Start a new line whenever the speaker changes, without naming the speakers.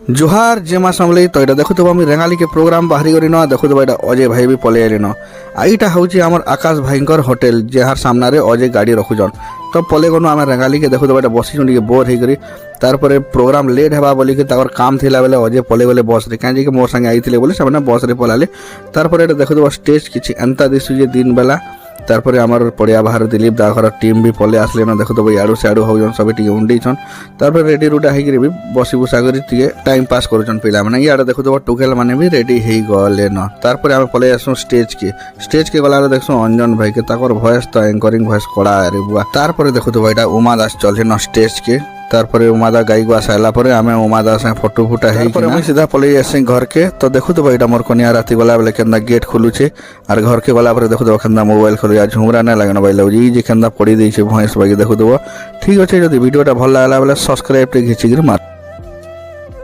जोहार जेमा समले तो ये देखुव आम रेंगाली के प्रोग्राम बाहरी कर देखुव ये अजय भाई भी पलि आइन आईटा हूँ आम आकाश भाईकर होटेल जार सामने अजय गाड़ी रखुचन तो पलि गनु आम रेंगाली के देखुव ये बसीचुन टे बोर होकर प्रोग्राम लेट है बोलिक काम थिला बेले अजय पलि गले बस रे कहीं मोर संगे आई बोले से बस रे पलाले तार देखुव स्टेज किसी एंता दिशुचे दिन बेला तारपर आमर पड़िया बाहर दिलीप दाखर टीम भी पलि आसले देखुव इाड़ू सियाड़ू होन सब टे उंडीछन तार रेडी रुडा होकर भी बसी बुसा कर टाइम पास करुचन पिला मैंने इे देखुव टुकेल मैंने भी रेडी हो गले न तारपर आम पलि आसू स्टेज के गला देखु अंजन भाई के भॉइस तो एंकरिंग भॉइस कड़ा रे बुआ तारपर देखुव यहाँ उमा दास चल न स्टेज के तारपर उमा दा गाई गुआ सारा पर आम उमा दास फोटो फुटा है सीधा पलि आसी घर के तो देखुव यहाँ मोर कनिया राति गला बेले के गेट खोलुचे और घर के गला देखुव के मोबाइल खोल झुमरा नहीं लगे मोबाइल जे के पड़ी भैंस बाकी देखुव ठीक अच्छे जब भिडियोटा भल लगा बेले सब्सक्राइब घिचिक मार।